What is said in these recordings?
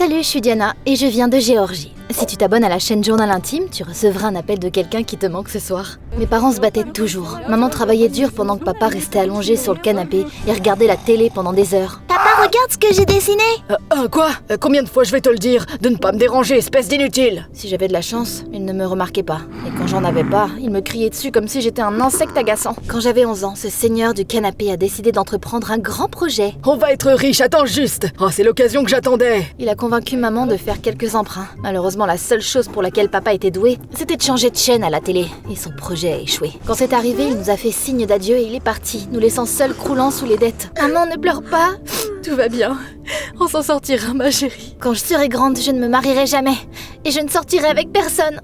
Salut, je suis Diana et je viens de Géorgie. Si tu t'abonnes à la chaîne Journal Intime, tu recevras un appel de quelqu'un qui te manque ce soir. Mes parents se battaient toujours. Maman travaillait dur pendant que papa restait allongé sur le canapé et regardait la télé pendant des heures. Papa, regarde ce que j'ai dessiné! Quoi? Combien de fois je vais te le dire? De ne pas me déranger, espèce d'inutile! Si j'avais de la chance, il ne me remarquait pas. Et quand j'en avais pas, il me criait dessus comme si j'étais un insecte agaçant. Quand j'avais 11 ans, ce seigneur du canapé a décidé d'entreprendre un grand projet. On va être riche, attends juste! Oh, c'est l'occasion que j'attendais! Il a convaincu maman de faire quelques emprunts. Malheureusement, la seule chose pour laquelle papa était doué, c'était de changer de chaîne à la télé. Et son projet a échoué. Quand c'est arrivé, il nous a fait signe d'adieu et il est parti, nous laissant seuls croulant sous les dettes. Maman, ne pleure pas. Tout va bien. On s'en sortira, ma chérie. Quand je serai grande, je ne me marierai jamais. Et je ne sortirai avec personne.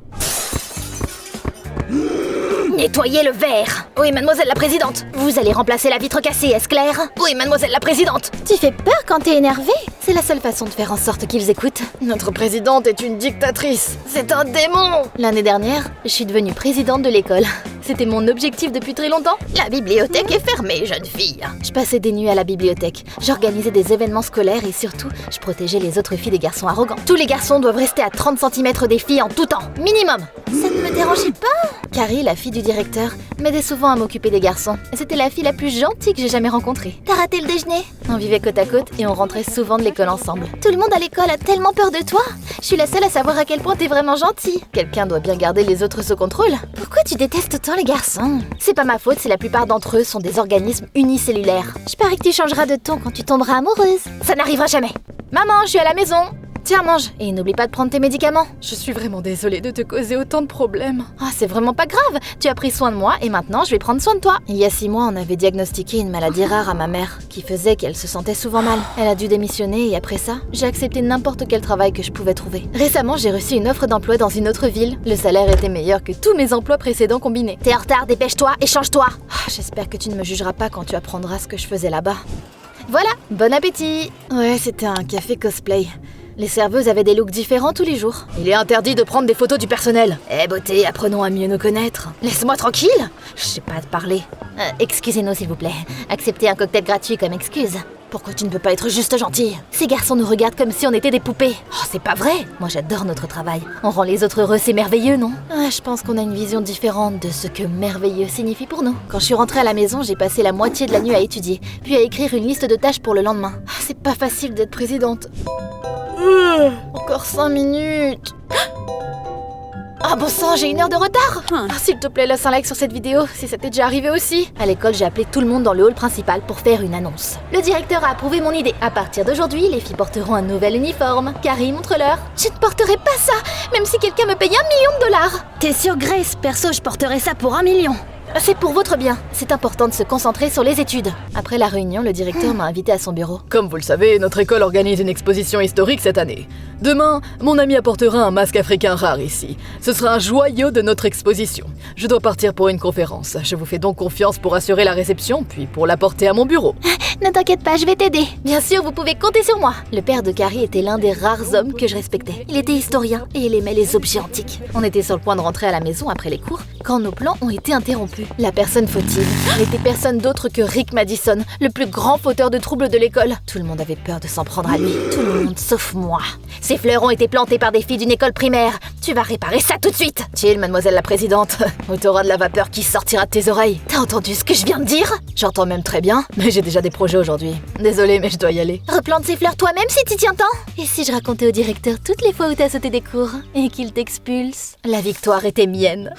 Nettoyez le verre. Oui, mademoiselle la présidente. Vous allez remplacer la vitre cassée, est-ce clair? Oui, mademoiselle la présidente. Tu fais peur quand t'es énervée? C'est la seule façon de faire en sorte qu'ils écoutent. Notre présidente est une dictatrice. C'est un démon. L'année dernière, je suis devenue présidente de l'école. C'était mon objectif depuis très longtemps. La bibliothèque est fermée, jeune fille. Je passais des nuits à la bibliothèque. J'organisais des événements scolaires et surtout, je protégeais les autres filles des garçons arrogants. Tous les garçons doivent rester à 30 cm des filles en tout temps. Minimum. Ça ne me dérangeait pas. Carrie, la fille du directeur, m'aidait souvent à m'occuper des garçons. C'était la fille la plus gentille que j'ai jamais rencontrée. T'as raté le déjeuner? On vivait côte à côte et on rentrait souvent de l'école ensemble. Tout le monde à l'école a tellement peur de toi. Je suis la seule à savoir à quel point t'es vraiment gentille. Quelqu'un doit bien garder les autres sous contrôle. Pourquoi tu détestes autant les garçons? C'est pas ma faute si la plupart d'entre eux sont des organismes unicellulaires. Je parie que tu changeras de ton quand tu tomberas amoureuse. Ça n'arrivera jamais. Maman, je suis à la maison. Tiens, mange. Et n'oublie pas de prendre tes médicaments. Je suis vraiment désolée de te causer autant de problèmes. Ah, c'est vraiment pas grave. Tu as pris soin de moi et maintenant je vais prendre soin de toi. Il y a 6 mois, on avait diagnostiqué une maladie rare à ma mère qui faisait qu'elle se sentait souvent mal. Elle a dû démissionner et après ça, j'ai accepté n'importe quel travail que je pouvais trouver. Récemment, j'ai reçu une offre d'emploi dans une autre ville. Le salaire était meilleur que tous mes emplois précédents combinés. T'es en retard, dépêche-toi et change-toi. J'espère que tu ne me jugeras pas quand tu apprendras ce que je faisais là-bas. Voilà, bon appétit. Ouais, c'était un café cosplay. Les serveuses avaient des looks différents tous les jours. Il est interdit de prendre des photos du personnel. Beauté, apprenons à mieux nous connaître. Laisse-moi tranquille. Je sais pas te parler. Excusez-nous s'il vous plaît. Acceptez un cocktail gratuit comme excuse. Pourquoi tu ne peux pas être juste gentille? Ces garçons nous regardent comme si on était des poupées. Oh, c'est pas vrai. Moi j'adore notre travail. On rend les autres heureux, c'est merveilleux, non? Je pense qu'on a une vision différente de ce que merveilleux signifie pour nous. Quand je suis rentrée à la maison, j'ai passé la moitié de la nuit à étudier, puis à écrire une liste de tâches pour le lendemain. C'est pas facile d'être présidente. Encore 5 minutes. Ah bon sang, j'ai 1 heure de retard. S'il te plaît, laisse un like sur cette vidéo, si ça t'est déjà arrivé aussi. À l'école, j'ai appelé tout le monde dans le hall principal pour faire une annonce. Le directeur a approuvé mon idée. À partir d'aujourd'hui, les filles porteront un nouvel uniforme. Carrie, montre-leur. Je ne porterai pas ça, même si quelqu'un me paye $1 million. T'es sûre, Grace? Perso, je porterai ça pour 1 million. C'est pour votre bien. C'est important de se concentrer sur les études. Après la réunion, le directeur m'a invité à son bureau. Comme vous le savez, notre école organise une exposition historique cette année. Demain, mon ami apportera un masque africain rare ici. Ce sera un joyau de notre exposition. Je dois partir pour une conférence. Je vous fais donc confiance pour assurer la réception, puis pour l'apporter à mon bureau. Ne t'inquiète pas, je vais t'aider. Bien sûr, vous pouvez compter sur moi. Le père de Carrie était l'un des rares hommes que je respectais. Il était historien et il aimait les objets antiques. On était sur le point de rentrer à la maison après les cours quand nos plans ont été interrompus. La personne fautive n'était personne d'autre que Rick Madison, le plus grand fauteur de troubles de l'école. Tout le monde avait peur de s'en prendre à lui. Tout le monde sauf moi. Ces fleurs ont été plantées par des filles d'une école primaire. Tu vas réparer ça tout de suite. Chill, mademoiselle la présidente. Ou t'auras de la vapeur qui sortira de tes oreilles. T'as entendu ce que je viens de dire? J'entends même très bien, mais j'ai déjà des projets aujourd'hui. Désolée, mais je dois y aller. Replante ces fleurs toi-même si t'y tiens tant. Et si je racontais au directeur toutes les fois où t'as sauté des cours et qu'il t'expulse? La victoire était mienne.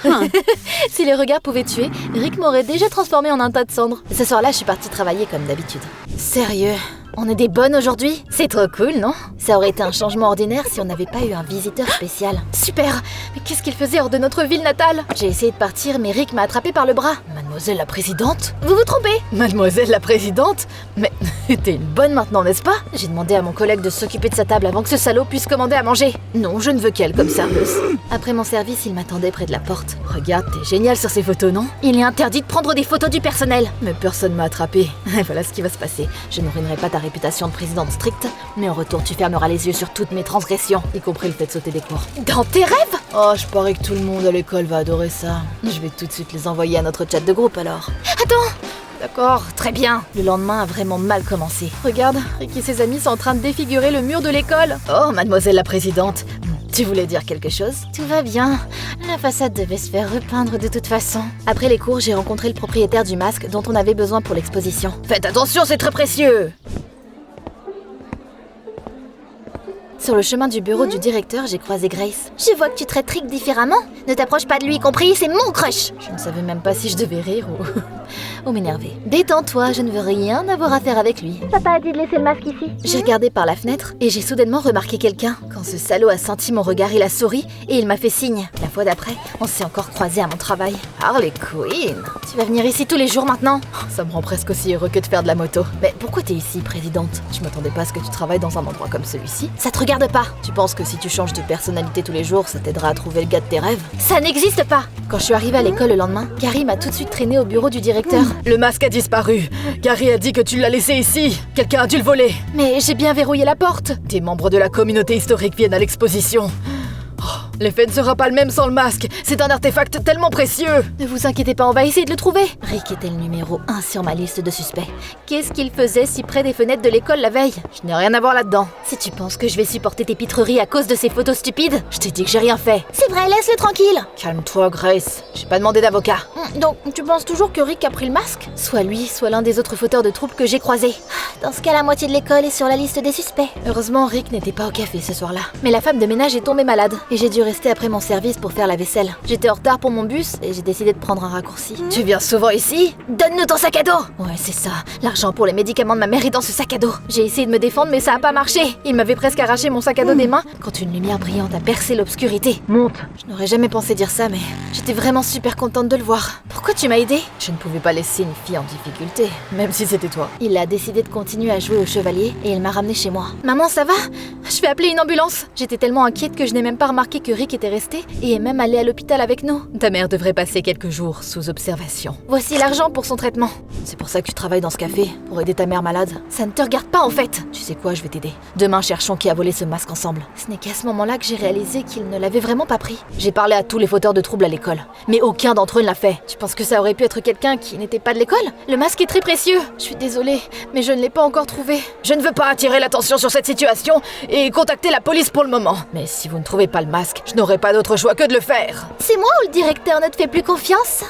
Si les regards pouvaient tuer, Rick m'aurait déjà transformé en un tas de cendres. Ce soir-là, je suis partie travailler comme d'habitude. Sérieux? On est des bonnes aujourd'hui? C'est trop cool, non? Ça aurait été un changement ordinaire si on n'avait pas eu un visiteur spécial. Super! Mais qu'est-ce qu'il faisait hors de notre ville natale? J'ai essayé de partir, mais Rick m'a attrapé par le bras. Mademoiselle la présidente? Vous vous trompez? Mademoiselle la présidente? Mais t'es une bonne maintenant, n'est-ce pas? J'ai demandé à mon collègue de s'occuper de sa table avant que ce salaud puisse commander à manger. Non, je ne veux qu'elle comme serveuse. Après mon service, il m'attendait près de la porte. Regarde, t'es géniale sur ces photos, non? Il est interdit de prendre des photos du personnel. Mais personne m'a attrapée. Et voilà ce qui va se passer. Je ne ruinerai pas ta réputation de présidente stricte, mais en retour, tu fermeras les yeux sur toutes mes transgressions, y compris le fait de sauter des cours. Dans tes rêves? Oh, je parie que tout le monde à l'école va adorer ça. Je vais tout de suite les envoyer à notre chat de groupe alors. Attends! D'accord, très bien. Le lendemain a vraiment mal commencé. Regarde, Rick et ses amis sont en train de défigurer le mur de l'école. Oh, mademoiselle la présidente, tu voulais dire quelque chose? Tout va bien. La façade devait se faire repeindre de toute façon. Après les cours, j'ai rencontré le propriétaire du masque dont on avait besoin pour l'exposition. Faites attention, c'est très précieux! Sur le chemin du bureau du directeur, j'ai croisé Grace. Je vois que tu traites Rick différemment. Ne t'approche pas de lui, compris? C'est mon crush. Je ne savais même pas si je devais rire ou m'énerver. Détends-toi, je ne veux rien avoir à faire avec lui. Papa a dit de laisser le masque ici. J'ai regardé par la fenêtre et j'ai soudainement remarqué quelqu'un. Quand ce salaud a senti mon regard, il a souri et il m'a fait signe. La fois d'après, on s'est encore croisés à mon travail. Harley Quinn, tu vas venir ici tous les jours maintenant? Ça me rend presque aussi heureux que de faire de la moto. Mais pourquoi t'es ici, présidente? Je m'attendais pas à ce que tu travailles dans un endroit comme celui-ci. Ça te regarde pas. Tu penses que si tu changes de personnalité tous les jours, ça t'aidera à trouver le gars de tes rêves? Ça n'existe pas. Quand je suis arrivée à l'école le lendemain, Carrie m'a tout de suite traînée au bureau du directeur. Le masque a disparu. Carrie a dit que tu l'as laissé ici. Quelqu'un a dû le voler. Mais j'ai bien verrouillé la porte. Des membres de la communauté historique viennent à l'exposition. Oh, l'effet ne sera pas le même sans le masque. C'est un artefact tellement précieux. Ne vous inquiétez pas, on va essayer de le trouver. Rick était le numéro 1 sur ma liste de suspects. Qu'est-ce qu'il faisait si près des fenêtres de l'école la veille? Je n'ai rien à voir là-dedans. Si tu penses que je vais supporter tes pitreries à cause de ces photos stupides, je t'ai dit que j'ai rien fait. C'est vrai, laisse-le tranquille. Calme-toi, Grace. J'ai pas demandé d'avocat. Donc, tu penses toujours que Rick a pris le masque? Soit lui, soit l'un des autres fauteurs de troupe que j'ai croisés. Dans ce cas, la moitié de l'école est sur la liste des suspects. Heureusement, Rick n'était pas au café ce soir-là. Mais la femme de ménage est tombée malade et j'ai dû rester après mon service pour faire la vaisselle. J'étais en retard pour mon bus et j'ai décidé de prendre un raccourci. Tu viens souvent ici? Donne-nous ton sac à dos. Ouais, c'est ça. L'argent pour les médicaments de ma mère est dans ce sac à dos. J'ai essayé de me défendre, mais ça a pas marché. Il m'avait presque arraché mon sac à dos des mains quand une lumière brillante a percé l'obscurité. Monte. Je n'aurais jamais pensé dire ça, mais j'étais vraiment super contente de le voir. Pourquoi tu m'as aidé? Je ne pouvais pas laisser une fille en difficulté, même si c'était toi. Il a décidé de continuer à jouer au chevalier et il m'a ramené chez moi. Maman, ça va? Je vais appeler une ambulance. J'étais tellement inquiète que je n'ai même pas remarqué que Rick était resté et est même allé à l'hôpital avec nous. Ta mère devrait passer quelques jours sous observation. Voici l'argent pour son traitement. C'est pour ça que tu travailles dans ce café, pour aider ta mère malade. Ça ne te regarde pas en fait. Tu sais quoi, je vais t'aider. Demain, cherchons qui a volé ce masque ensemble. Ce n'est qu'à ce moment-là que j'ai réalisé qu'il ne l'avait vraiment pas pris. J'ai parlé à tous les fauteurs de troubles à l'école, mais aucun d'entre eux ne l'a fait. Tu penses que ça aurait pu être quelqu'un qui n'était pas de l'école? Le masque est très précieux. Je suis désolée, mais je ne l'ai pas encore trouvé. Je ne veux pas attirer l'attention sur cette situation et contacter la police pour le moment. Mais si vous ne trouvez pas le masque, je n'aurai pas d'autre choix que de le faire. C'est moi ou le directeur ne te fait plus confiance?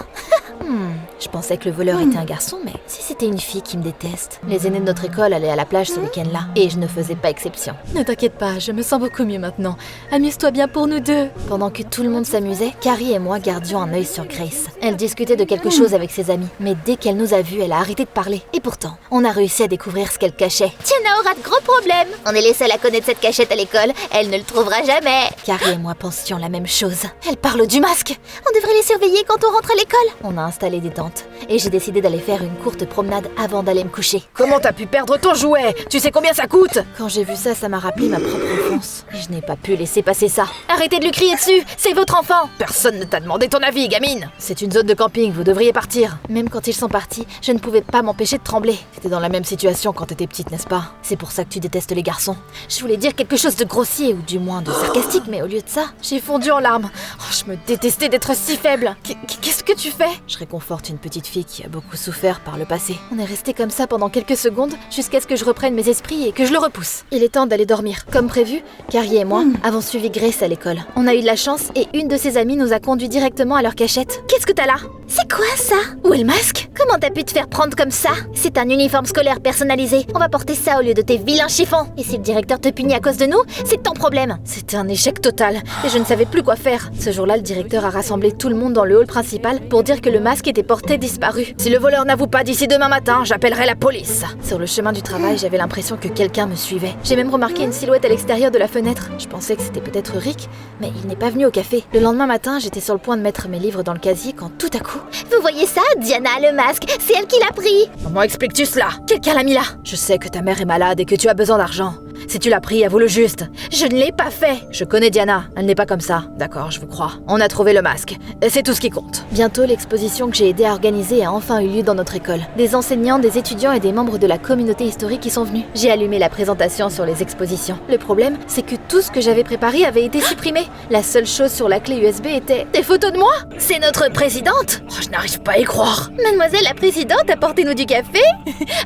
Je pensais que le voleur était un garçon, mais si c'était une fille qui me déteste. Les aînés de notre école allaient à la plage ce week-end-là, et je ne faisais pas exception. Ne t'inquiète pas, je me sens beaucoup mieux maintenant. Amuse-toi bien pour nous deux. Pendant que tout le monde s'amusait, Carrie et moi gardions un œil sur Grace. Elle discutait de quelque chose avec ses amis, mais dès qu'elle nous a vus, elle a arrêté de parler. Et pourtant, on a réussi à découvrir ce qu'elle cachait. Tiana aura de gros problèmes. On est les seuls à connaître cette cachette à l'école. Elle ne le trouvera jamais. Carrie et moi pensions la même chose. Elle parle du masque. On devrait les surveiller quand on rentre à l'école. On a installé des tentes, et j'ai décidé d'aller faire une courte promenade avant d'aller me coucher. Comment t'as pu perdre ton jouet? Tu sais combien ça coûte? Quand j'ai vu ça, ça m'a rappelé ma propre enfance. Et je n'ai pas pu laisser passer ça. Arrêtez de lui crier dessus, c'est votre enfant. Personne ne t'a demandé ton avis, gamine. C'est une zone de camping, vous devriez partir. Même quand ils sont partis, je ne pouvais pas m'empêcher de trembler. T'étais dans la même situation quand t'étais petite, n'est-ce pas? C'est pour ça que tu détestes les garçons. Je voulais dire quelque chose de grossier, ou du moins de sarcastique, mais au lieu de ça, j'ai fondu en larmes. Oh, je me détestais d'être si faible. Qu'est-ce que tu fais? Je réconforte une petite fille qui a beaucoup souffert par le passé. On est resté comme ça pendant quelques secondes, jusqu'à ce que je reprenne mes esprits et que je le repousse. Il est temps d'aller dormir. Comme prévu, Carrie et moi avons suivi Grace à l'école. On a eu de la chance et une de ses amies nous a conduits directement à leur cachette. Qu'est-ce que t'as là? C'est quoi ça? Où est le masque? Comment t'as pu te faire prendre comme ça? C'est un uniforme scolaire personnalisé. On va porter ça au lieu de tes vilains chiffons. Et si le directeur te punit à cause de nous, c'est ton problème. C'était un échec total et je ne savais plus quoi faire. Ce jour-là, le directeur a rassemblé tout le monde dans le hall principal pour dire que le masque était porté disparu. Si le voleur n'avoue pas d'ici demain matin, j'appellerai la police. Sur le chemin du travail, j'avais l'impression que quelqu'un me suivait. J'ai même remarqué une silhouette à l'extérieur de la fenêtre. Je pensais que c'était peut-être Rick, mais il n'est pas venu au café. Le lendemain matin, j'étais sur le point de mettre mes livres dans le casier quand tout à coup... Vous voyez ça? Diana a le masque, c'est elle qui l'a pris. Comment expliques-tu cela? Quelqu'un l'a mis là. Je sais que ta mère est malade et que tu as besoin d'argent. Si tu l'as pris, avoue le juste. Je ne l'ai pas fait. Je connais Diana, elle n'est pas comme ça. D'accord, je vous crois. On a trouvé le masque. Et c'est tout ce qui compte. Bientôt, l'exposition que j'ai aidé à organiser a enfin eu lieu dans notre école. Des enseignants, des étudiants et des membres de la communauté historique y sont venus. J'ai allumé la présentation sur les expositions. Le problème, c'est que tout ce que j'avais préparé avait été supprimé. La seule chose sur la clé USB était des photos de moi. C'est notre présidente. Oh, je n'arrive pas à y croire. Mademoiselle la présidente, apportez-nous du café.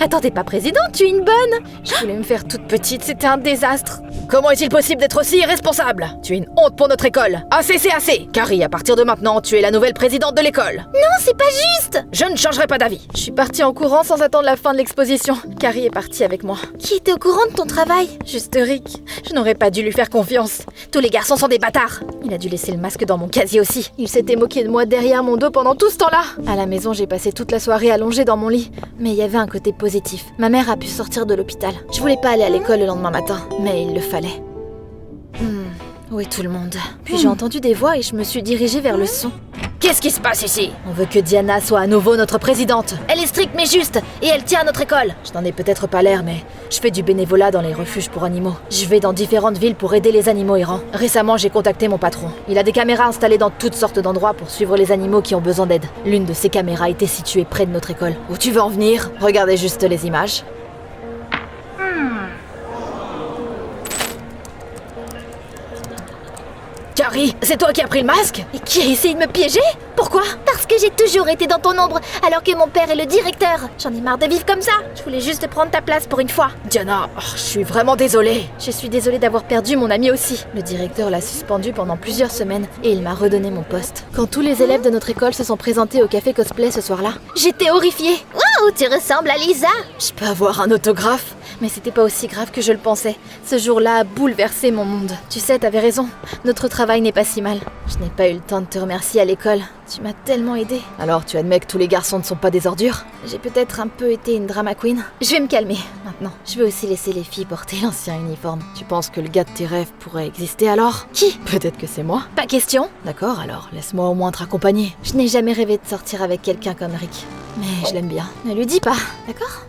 Attends, t'es pas présidente, tu es une bonne. Je voulais me faire toute petite, c'était un désastre. Comment est-il possible d'être aussi irresponsable? Tu es une honte pour notre école. Assez, c'est assez. Carrie, à partir de maintenant, tu es la nouvelle présidente de l'école. Non, c'est pas juste. Je ne changerai pas d'avis. Je suis partie en courant sans attendre la fin de l'exposition. Carrie est partie avec moi. Qui était au courant de ton travail? Juste Rick. Je n'aurais pas dû lui faire confiance. Tous les garçons sont des bâtards. Il a dû laisser le masque dans mon casier aussi. Il s'était moqué de moi derrière mon dos pendant tout ce temps-là. À la maison, j'ai passé toute la soirée allongée dans mon lit. Mais il y avait un côté positif. Ma mère a pu sortir de l'hôpital. Je voulais pas aller à l'école le lendemain matin, mais il le fallait. Où est tout le monde? Puis j'ai entendu des voix et je me suis dirigée vers le son. Qu'est-ce qui se passe ici? On veut que Diana soit à nouveau notre présidente. Elle est stricte mais juste, et elle tient à notre école. Je n'en ai peut-être pas l'air, mais je fais du bénévolat dans les refuges pour animaux. Je vais dans différentes villes pour aider les animaux errants. Récemment, j'ai contacté mon patron. Il a des caméras installées dans toutes sortes d'endroits pour suivre les animaux qui ont besoin d'aide. L'une de ces caméras était située près de notre école. Où tu veux en venir? Regardez juste les images. Carrie, c'est toi qui as pris le masque? Et qui a essayé de me piéger? Pourquoi? Parce que j'ai toujours été dans ton ombre, alors que mon père est le directeur. J'en ai marre de vivre comme ça. Je voulais juste prendre ta place pour une fois. Diana, je suis vraiment désolée. Je suis désolée d'avoir perdu mon ami aussi. Le directeur l'a suspendu pendant plusieurs semaines et il m'a redonné mon poste. Quand tous les élèves de notre école se sont présentés au café cosplay ce soir-là, j'étais horrifiée. Waouh, tu ressembles à Lisa. Je peux avoir un autographe? Mais c'était pas aussi grave que je le pensais. Ce jour-là a bouleversé mon monde. Tu sais, t'avais raison. Notre travail n'est pas si mal. Je n'ai pas eu le temps de te remercier à l'école. Tu m'as tellement aidée. Alors, tu admets que tous les garçons ne sont pas des ordures? J'ai peut-être un peu été une drama queen. Je vais me calmer, maintenant. Je vais aussi laisser les filles porter l'ancien uniforme. Tu penses que le gars de tes rêves pourrait exister alors? Qui? Peut-être que c'est moi. Pas question. D'accord, alors laisse-moi au moins te raccompagner. Je n'ai jamais rêvé de sortir avec quelqu'un comme Rick. Mais je l'aime bien. Ne lui dis pas, d'accord?